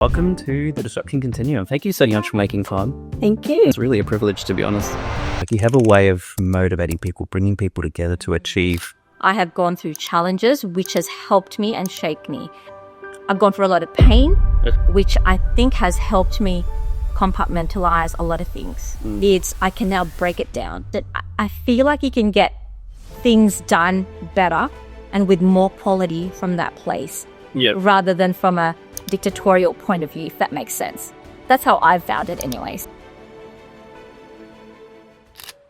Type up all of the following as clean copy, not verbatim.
Welcome to the Disruption Continuum. Thank you so much for making time. Thank you. It's really a privilege, to be honest. Like, you have a way of motivating people, bringing people together to achieve. I have gone through challenges which has helped me and shaped me. I've gone through a lot of pain, which I think has helped me compartmentalize a lot of things. I can now break it down. That I feel like you can get things done better and with more quality from that place, rather than from a dictatorial point of view, if that makes sense. That's how I've found it anyways.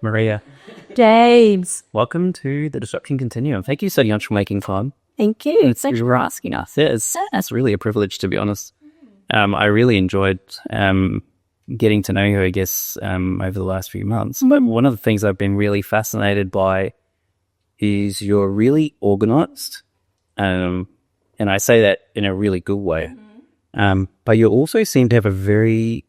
Maria, James. welcome to the Disruption Continuum. Thank you so much for making time. Thank you. Thanks for asking us. It's really a privilege, to be honest. I really enjoyed getting to know you, I guess, over the last few months. But one of the things I've been really fascinated by is you're really organized. And I say that in a really good way. But you also seem to have a very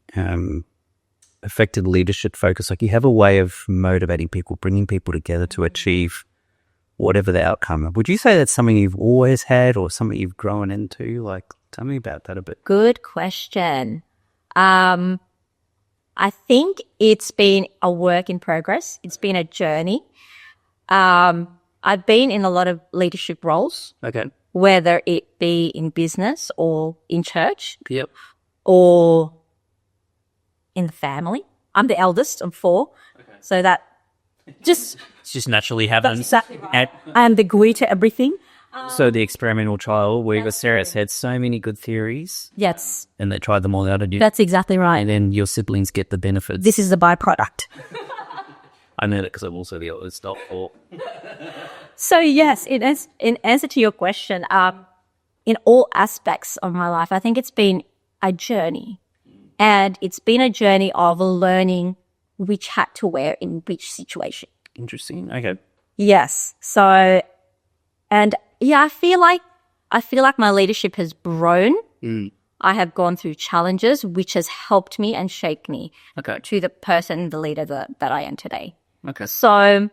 effective leadership focus. Like, you have a way of motivating people, bringing people together to achieve whatever the outcome. Would you say that's something you've always had or something you've grown into? Like, tell me about that a bit. Good question. I think it's been a work in progress. It's been a journey. I've been in a lot of leadership roles. Okay. Whether it be in business or in church. Yep. Or in the family. I'm the eldest of 4. Okay. So that just... It just naturally happens. Exactly right. I am the glue to everything. So the experimental child where your Sarah's had so many good theories. Yes. And they tried them all out on you. That's exactly right. And then your siblings get the benefits. This is the byproduct. I know that because I'm also the eldest of 4. So yes, in answer to your question, in all aspects of my life, I think it's been a journey. And it's been a journey of learning which hat to wear in which situation. Interesting. Okay. Yes. So, and yeah, I feel like my leadership has grown. I have gone through challenges which has helped me and shaped me to the person, the leader that I am today. Okay. So,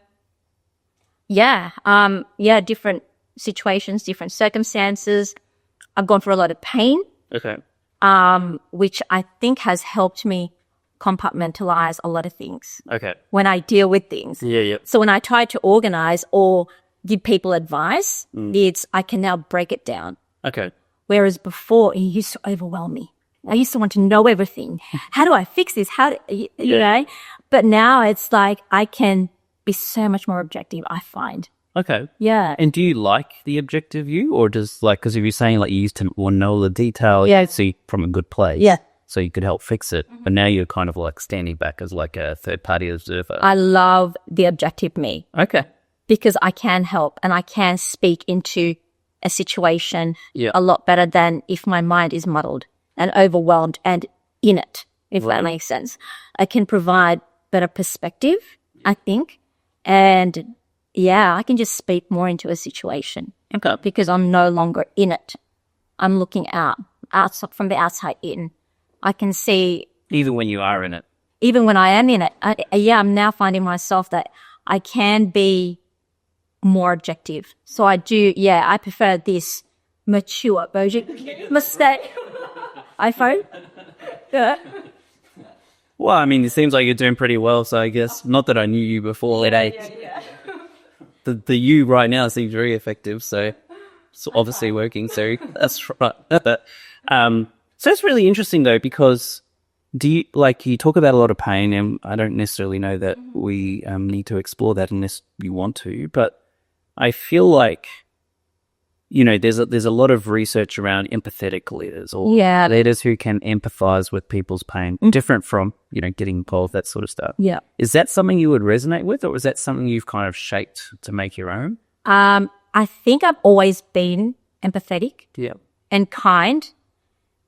different situations, different circumstances. I've gone through a lot of pain. Okay. Which I think has helped me compartmentalize a lot of things. Okay. When I deal with things. Yeah. So when I try to organize or give people advice, I can now break it down. Okay. Whereas before, it used to overwhelm me. I used to want to know everything. How do I fix this? You know? But now it's like I can be so much more objective, I find. Okay. Yeah. And do you like the objective view, or just like, because if you're saying like you used to want to know all the detail, you could see from a good place. Yeah. So you could help fix it. But now you're kind of like standing back as like a third party observer. I love the objective me. Okay. Because I can help and I can speak into a situation a lot better than if my mind is muddled and overwhelmed and in it, if that makes sense. I can provide better perspective, I think. And I can just speak more into a situation. Okay. Because I'm no longer in it. I'm looking outside from the outside in. I can see. Even when you are in it. Even when I am in it. I'm now finding myself that I can be more objective. So I do, I prefer this mature version. Mistake. iPhone. Yeah. Well, I mean, it seems like you're doing pretty well, so I guess, not that I knew you before at 8. The you right now seems very effective, so it's obviously working, so that's right. So it's really interesting, though, because you talk about a lot of pain, and I don't necessarily know that we need to explore that unless you want to, but I feel like, you know, there's a lot of research around empathetic leaders, or leaders who can empathize with people's pain, different from, you know, getting involved, that sort of stuff. Yeah. Is that something you would resonate with, or is that something you've kind of shaped to make your own? I think I've always been empathetic. Yeah. And kind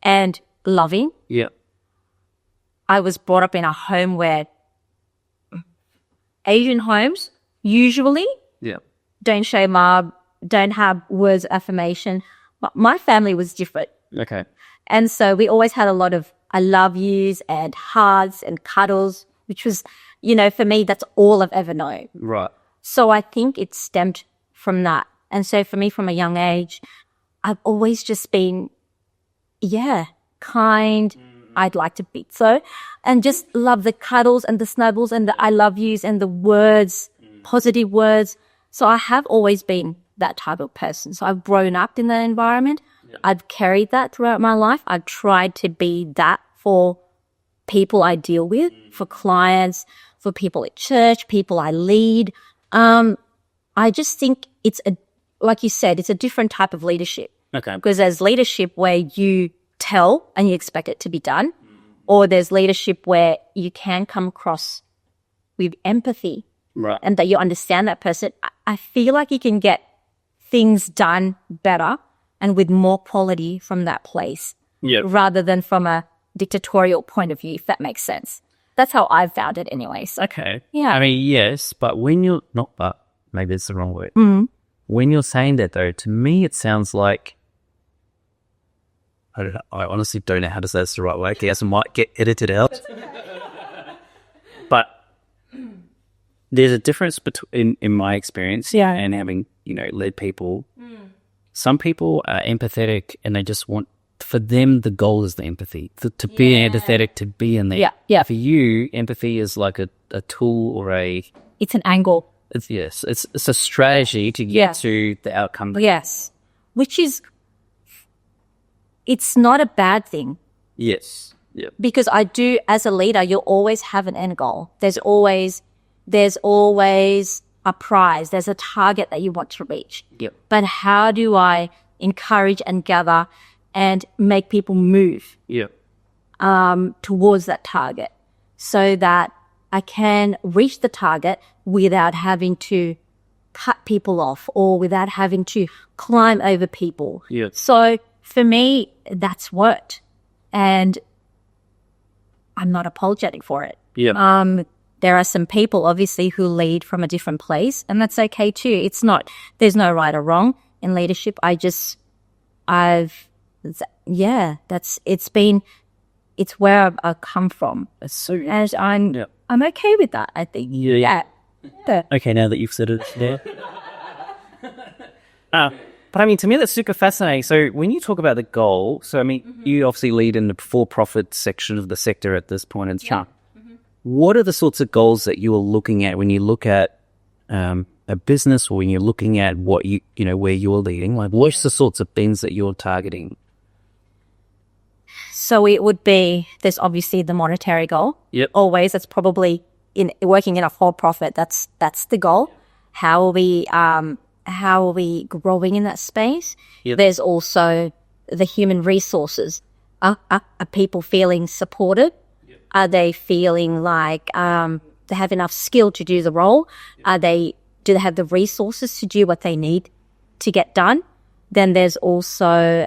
and loving. Yeah. I was brought up in a home where Asian homes usually don't show love, don't have words of affirmation. But my family was different. Okay. And so we always had a lot of I love yous and hugs and cuddles, which was, you know, for me, that's all I've ever known. Right. So I think it stemmed from that. And so for me, from a young age, I've always just been, kind. I'd like to be so, and just love the cuddles and the snuggles and the I love yous and the words, positive words. So I have always been that type of person. So I've grown up in that environment. I've carried that throughout my life. I've tried to be that for people I deal with, for clients, for people at church, people I lead. I just think like you said, it's a different type of leadership. Okay. Because there's leadership where you tell and you expect it to be done, or there's leadership where you can come across with empathy, Right. and that you understand that person. I feel like you can get things done better and with more quality from that place, rather than from a dictatorial point of view, if that makes sense. That's how I've found it anyways. Okay. Yeah. I mean, yes, but when you're not, but maybe it's the wrong word. When you're saying that, though, to me, it sounds like, I don't know, I honestly don't know how to say this the right way. I guess it might get edited out. But there's a difference between, in my experience, and having, led people. Some people are empathetic and they just want, for them, the goal is the empathy. To be empathetic, to be in there. Yeah. For you, empathy is like a tool or It's an angle. it's a strategy to get to the outcome. Yes. Which is, it's not a bad thing. Yes. Yep. Because I do, as a leader, you'll always have an end goal. There's always a prize. There's a target that you want to reach. Yep. But how do I encourage and gather and make people move Yep. towards that target so that I can reach the target without having to cut people off or without having to climb over people. Yep. So for me, that's worked. And I'm not apologetic for it. Yep. There are some people, obviously, who lead from a different place, and that's okay too. There's no right or wrong in leadership. It's where I've come from. That's so, And I'm okay with that, I think. Yeah. Yeah. Okay, now that you've said it there. But I mean, to me, that's super fascinating. So when you talk about the goal, so I mean, you obviously lead in the for-profit section of the sector at this point in time. What are the sorts of goals that you are looking at when you look at a business, or when you're looking at what where you're leading? Like, what's the sorts of things that you're targeting? So it would be, there's obviously the monetary goal. Yep. Always, that's probably working in a for-profit. That's the goal. How are we growing in that space? Yep. There's also the human resources. Are people feeling supported? Yep. Are they feeling like they have enough skill to do the role? Yep. Do they have the resources to do what they need to get done? Then there's also,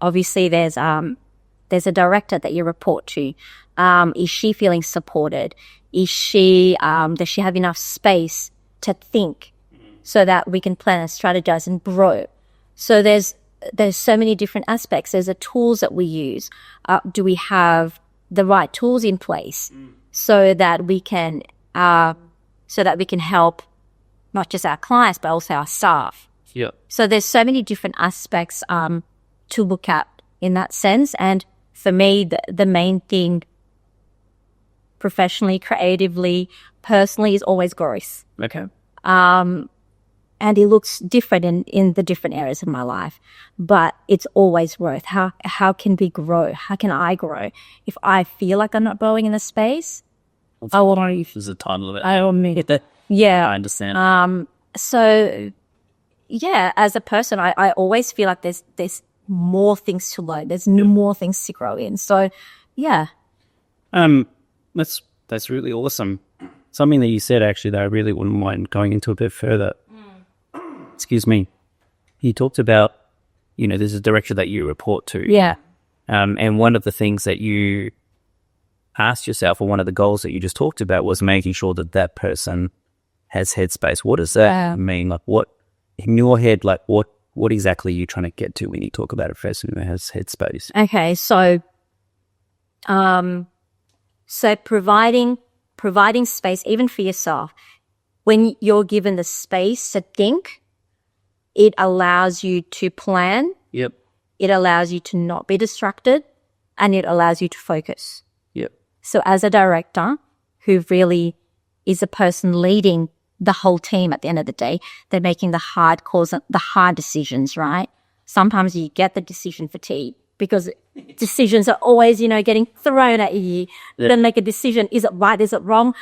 obviously, there's a director that you report to. Is she feeling supported? Does she have enough space to think so that we can plan and strategize and grow? So there's so many different aspects. There's the tools that we use. Do we have the right tools in place so that we can help not just our clients but also our staff? Yeah. So there's so many different aspects to look at in that sense. And for me, the main thing, professionally, creatively, personally, is always growth. Okay. And it looks different in the different areas of my life, but it's always growth. How can we grow? How can I grow? If I feel like I'm not growing in a space, I want to. There's a title of it. I want to. Yeah. I understand. So, yeah, as a person, I always feel like there's more things to learn. There's more things to grow in. So, yeah. That's really awesome. Something that you said, actually, that I really wouldn't mind going into a bit further. Excuse me. You talked about, there's a director that you report to. Yeah. And one of the things that you asked yourself, or one of the goals that you just talked about, was making sure that person has headspace. What does that mean? Like, what, in your head, like, what exactly are you trying to get to when you talk about a person who has headspace? Okay, so providing space, even for yourself, when you're given the space to think, it allows you to plan. Yep. It allows you to not be distracted. and it allows you to focus. Yep. So as a director who really is a person leading the whole team at the end of the day, they're making the hard calls, the hard decisions, right? Sometimes you get the decision fatigue because decisions are always, getting thrown at you. Then make a decision. Is it right? Is it wrong?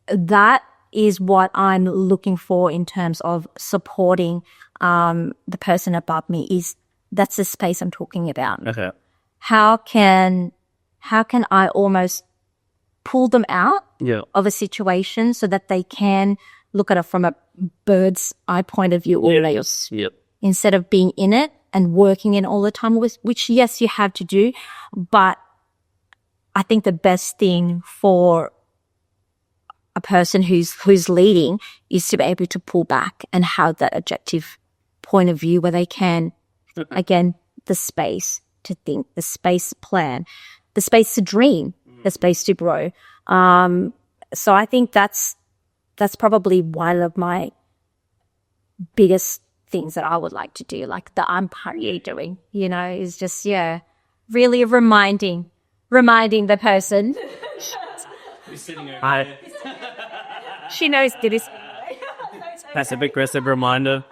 That is what I'm looking for in terms of supporting the person above me. That's the space I'm talking about. Okay. How can I almost pull them out of a situation so that they can look at it from a bird's eye point of view always, instead of being in it and working in all the time, which yes, you have to do. But I think the best thing for a person who's leading is to be able to pull back and have that objective point of view where they can, again, the space to think, the space to plan, the space to dream, the space to grow. So I think that's probably one of my biggest things that I would like to do, like that I'm currently doing, is just, really reminding the person. She knows this. Passive aggressive reminder.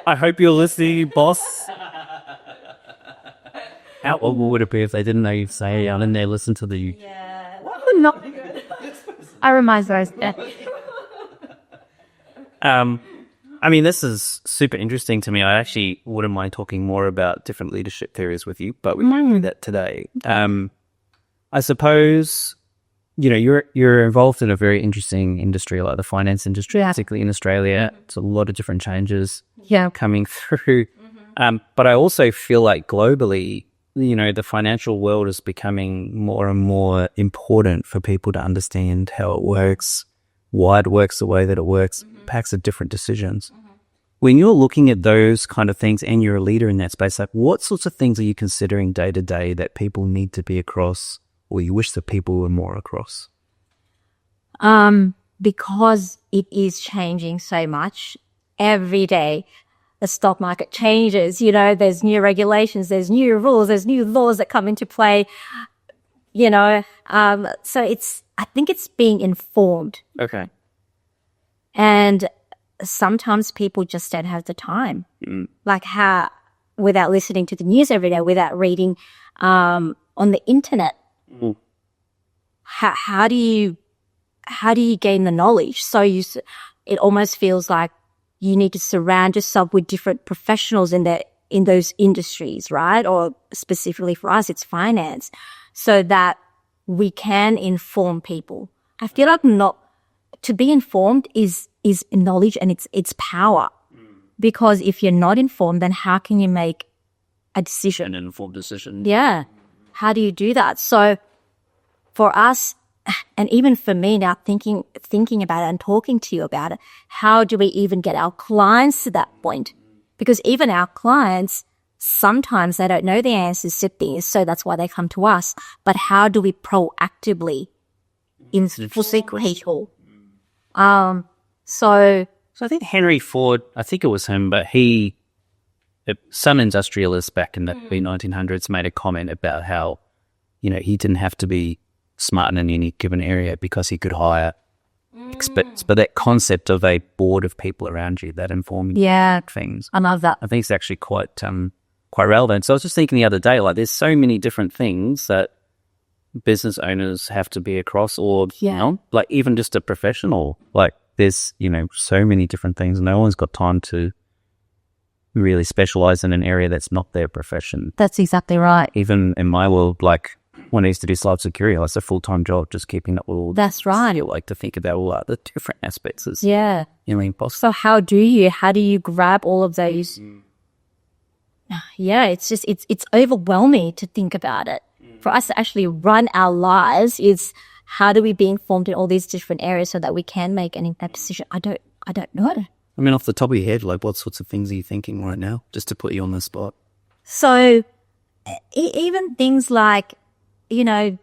I hope you're listening, boss. How awful would it be if they didn't know you say it and they listen to the... Yeah. No. I remind those. I mean, this is super interesting to me. I actually wouldn't mind talking more about different leadership theories with you, but we might do that today. I suppose, you're involved in a very interesting industry, like the finance industry, particularly in Australia. It's a lot of different changes coming through. But I also feel like globally, the financial world is becoming more and more important for people to understand how it works, why it works the way that it works, impacts of different decisions. When you're looking at those kind of things and you're a leader in that space, like what sorts of things are you considering day to day that people need to be across, or you wish that people were more across? Because it is changing so much every day. The stock market changes, there's new regulations, there's new rules, there's new laws that come into play, so I think it's being informed. Okay. And sometimes people just don't have the time. Like without listening to the news every day, without reading on the internet, how do you gain the knowledge? So it almost feels like you need to surround yourself with different professionals in those industries, right? Or specifically for us, it's finance, so that we can inform people. I feel like to be informed is knowledge, and it's power. Because if you're not informed, then how can you make a decision? An informed decision. Yeah. How do you do that? So for us, and even for me now, thinking about it and talking to you about it, how do we even get our clients to that point? Because even our clients, sometimes they don't know the answers to things, so that's why they come to us. But how do we proactively inform people? So I think Henry Ford, I think it was him, but some industrialist back in the 1900s made a comment about how, he didn't have to be smart in any given area because he could hire experts. But that concept of a board of people around you that inform things, I love that. I think it's actually quite relevant. So I was just thinking the other day, like there's so many different things that business owners have to be across, or like even just a professional, like there's so many different things. No one's got time to really specialize in an area that's not their profession. That's exactly right. Even in my world, like when I used to do cyber security, it's a full-time job, just keeping up with all. That's right. You like to think about all the different aspects. Possible. So how do you grab all of those? Yeah, it's just it's overwhelming to think about it. For us to actually run our lives, is how do we be informed in all these different areas so that we can make an impact decision? I don't know. I mean, off the top of your head, like what sorts of things are you thinking right now, just to put you on the spot? So even things like, as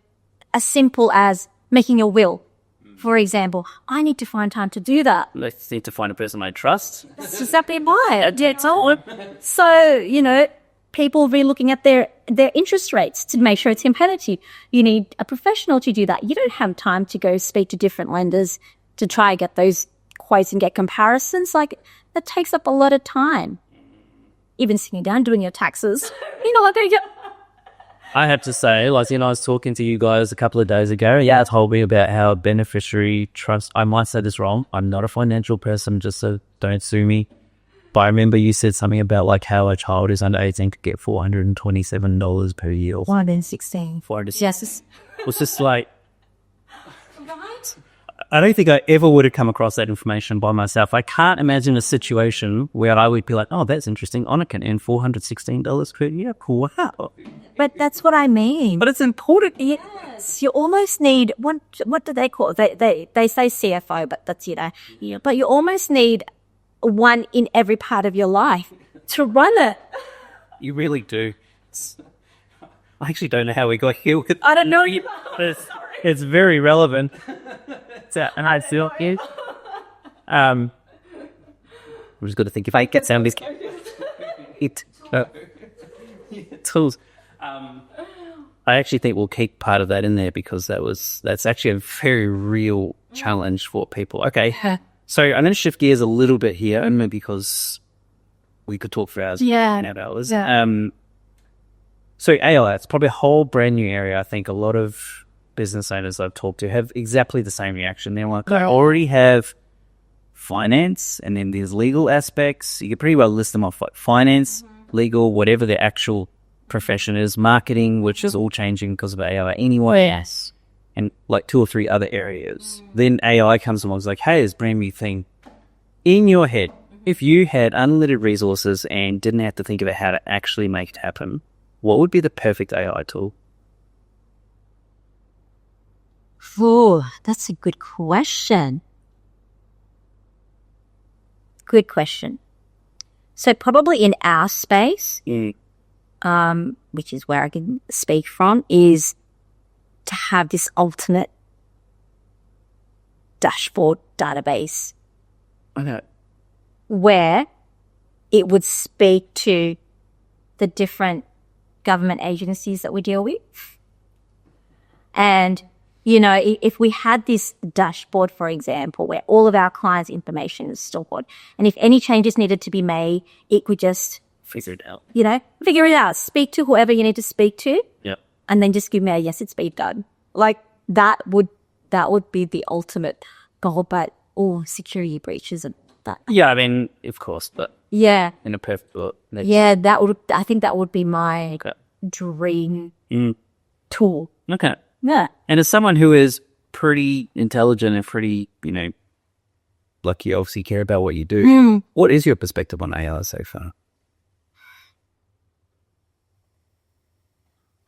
simple as making a will, for example, I need to find time to do that. I need to find a person I trust. That's exactly right. So, people re-looking at their interest rates to make sure it's competitive. You need a professional to do that. You don't have time to go speak to different lenders to try and get those quotes and get comparisons. Like, that takes up a lot of time. Even sitting down, doing your taxes. You know what they get. I have to say, like, I was talking to you guys a couple of days ago. Yeah, told me about how beneficiary trust. I might say this wrong. I'm not a financial person, just so don't sue me. But I remember you said something about like how a child is under 18 could get $427 per year. 416. 400. Yes. It was just like, I don't think I ever would have come across that information by myself. I can't imagine a situation where I would be like, oh, that's interesting. Anna can earn $416 per year. Cool. Wow. But that's what I mean. But it's important. Yes, you almost need one. What do they call it? They say CFO, but that's Yeah. But you almost need one in every part of your life to run it. You really do. I actually don't know how we got here. I don't know. It's very relevant. And I feel it. I'm just going to think if I get sound this. Tools. I actually think we'll keep part of that in there because that's actually a very real challenge for people. Okay. So I'm going to shift gears a little bit here, only because we could talk for hours. Yeah. And hours. Yeah. So AI, it's probably a whole brand new area. I think a lot of business owners I've talked to have exactly the same reaction. They're like, I already have finance, and then there's legal aspects. You could pretty well list them off like finance, legal, whatever the actual profession is, marketing, which is all changing because of AI anyway. Yes. And like 2 or 3 other areas. Then AI comes along and is like, hey, it's a brand new thing. In your head, if you had unlimited resources and didn't have to think about how to actually make it happen, what would be the perfect AI tool? Oh, that's a good question. Good question. So probably in our space, which is where I can speak from, is to have this alternate dashboard database. Okay. Where it would speak to the different government agencies that we deal with. And, if we had this dashboard, for example, where all of our clients' information is stored, and if any changes needed to be made, it could just figure it out. Figure it out. Speak to whoever you need to speak to. Yep. And then just give me a yes, it's been done. Like that would be the ultimate goal, but security breaches and that. Yeah, I mean, of course, but yeah, in a perfect world. I think that would be my dream tool. Okay. Yeah. And as someone who is pretty intelligent and pretty, like you obviously care about what you do, what is your perspective on AI so far?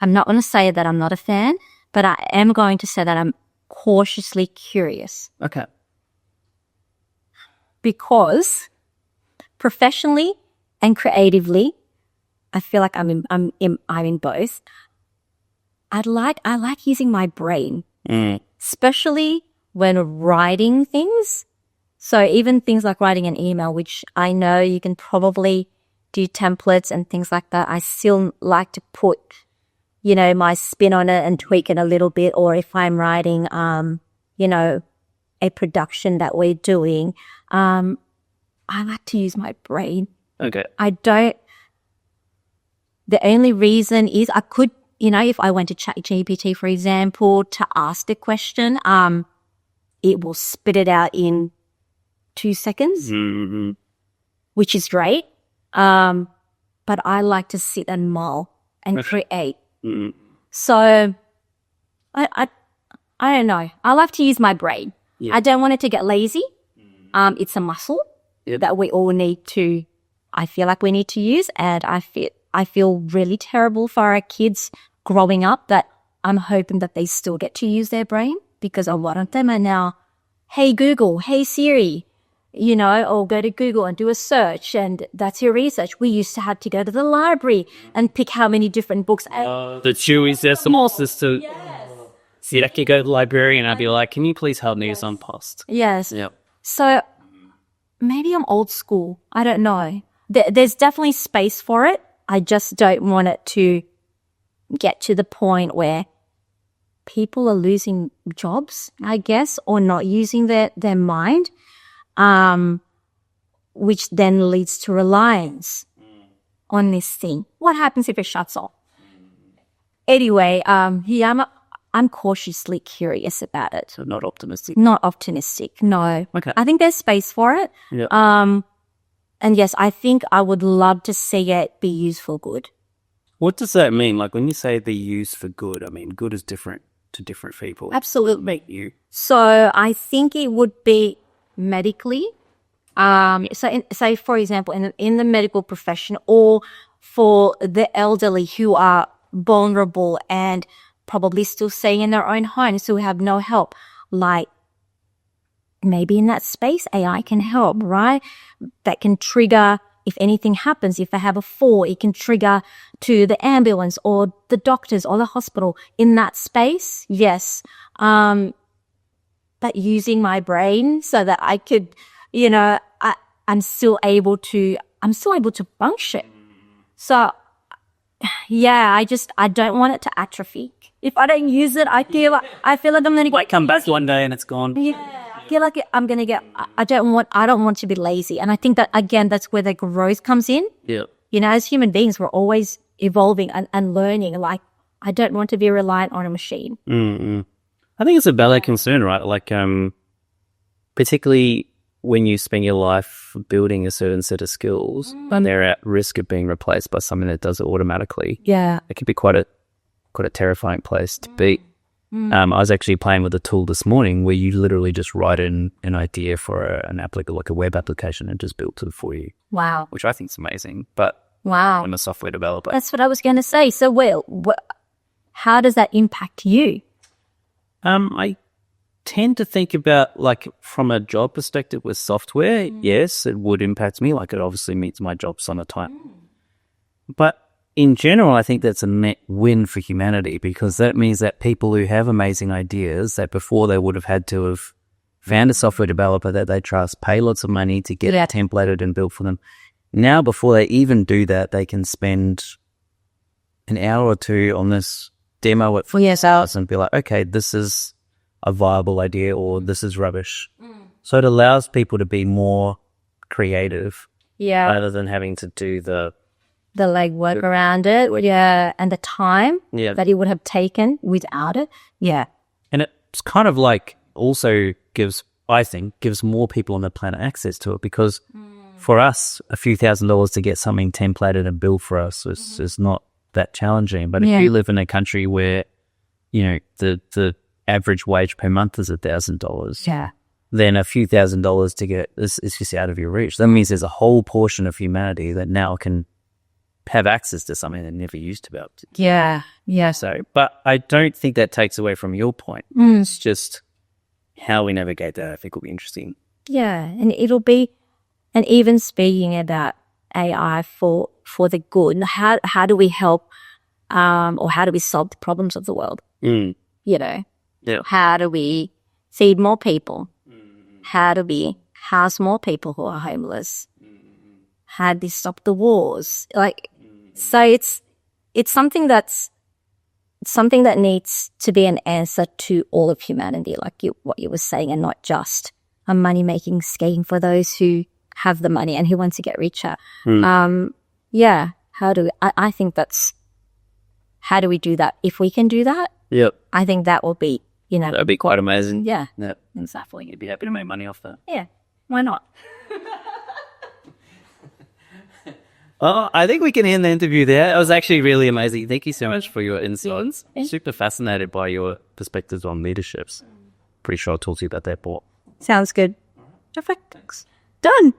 I'm not going to say that I'm not a fan, but I am going to say that I'm cautiously curious. Okay. Because professionally and creatively, I feel like I'm in both. I like using my brain, especially when writing things. So even things like writing an email, which I know you can probably do templates and things like that. I still like to put, my spin on it and tweak it a little bit. Or if I'm writing, a production that we're doing, I like to use my brain. Okay. The only reason is I could, if I went to ChatGPT, for example, to ask the question, it will spit it out in 2 seconds, which is great. But I like to sit and mull and create. So I don't know. I like to use my brain. Yeah. I don't want it to get lazy. It's a muscle that we all I feel like we need to use. And I feel really terrible for our kids growing up that I'm hoping that they still get to use their brain, because a lot of them are now, hey Google, hey Siri, or go to Google and do a search, and that's your research. We used to have to go to the library and pick how many different books. The Chewy's decimal system. See, I could go to the library and I'd be like, can you please help me with some post? Yes. Yep. So maybe I'm old school. I don't know. There's definitely space for it. I just don't want it to get to the point where people are losing jobs, I guess, or not using their mind, which then leads to reliance on this thing. What happens if it shuts off? Anyway, I'm cautiously curious about it. So not optimistic. Not optimistic, no. Okay. I think there's space for it. Yeah. And yes, I think I would love to see it be used for good. What does that mean? Like when you say be used for good, I mean, good is different to different people. Absolutely. Make you. So I think it would be medically. So for example, in the medical profession, or for the elderly who are vulnerable and probably still staying in their own homes who have no help, like maybe in that space AI can help, right? That can trigger, if anything happens, if they have a fall, it can trigger to the ambulance or the doctors or the hospital in that space. Yes. But using my brain so that I could, I'm still able to function. So yeah, I don't want it to atrophy. If I don't use it, I feel like I'm going to Might come back one day and it's gone. Yeah, I feel like I'm going to get, I don't want to be lazy. And I think that, again, that's where the growth comes in. Yeah. As human beings, we're always evolving and learning. Like, I don't want to be reliant on a machine. Mm-hmm. I think it's a valid concern, right? Like, particularly when you spend your life building a certain set of skills and they're at risk of being replaced by something that does it automatically. Yeah. It can be quite a terrifying place to be. I was actually playing with a tool this morning where you literally just write in an idea for like a web application and just built it for you. Wow. Which I think is amazing. But wow. I'm a software developer. That's what I was going to say. So, how does that impact you? I tend to think about, like, from a job perspective with software, yes, it would impact me. Like, it obviously means my job's on a time. But in general, I think that's a net win for humanity, because that means that people who have amazing ideas that before they would have had to have found a software developer that they trust, pay lots of money to get it templated and built for them. Now, before they even do that, they can spend an hour or two on this demo at 4 hours and be like, okay, this is a viable idea or this is rubbish. So it allows people to be more creative rather than having to do the legwork around it, and the time that it would have taken without it. Yeah. And it's kind of like also gives more people on the planet access to it, because for us, a few $1,000s to get something templated and built for us is not that challenging. But if you live in a country where, the average wage per month is $1,000, then a few $1,000s to get is just out of your reach. That means there's a whole portion of humanity that now can have access to something they never used to be able to. Yeah. So, but I don't think that takes away from your point. It's just how we navigate that, I think, will be interesting. Yeah, and and even speaking about AI for the good, how do we help, or how do we solve the problems of the world? Yeah. How do we feed more people? How do we house more people who are homeless? How do we stop the wars? So it's something that needs to be an answer to all of humanity, like what you were saying, and not just a money-making scheme for those who have the money and who want to get richer. I think that's, how do we do that? If we can do that, I think that will be, that would be quite amazing. Yeah, exactly. You'd be happy to make money off that. Yeah, why not? Well, I think we can end the interview there. It was actually really amazing. Thank you so much for your insights. Super fascinated by your perspectives on leaderships. Pretty sure I'll talk to you about that more. Sounds good. Perfect. Done.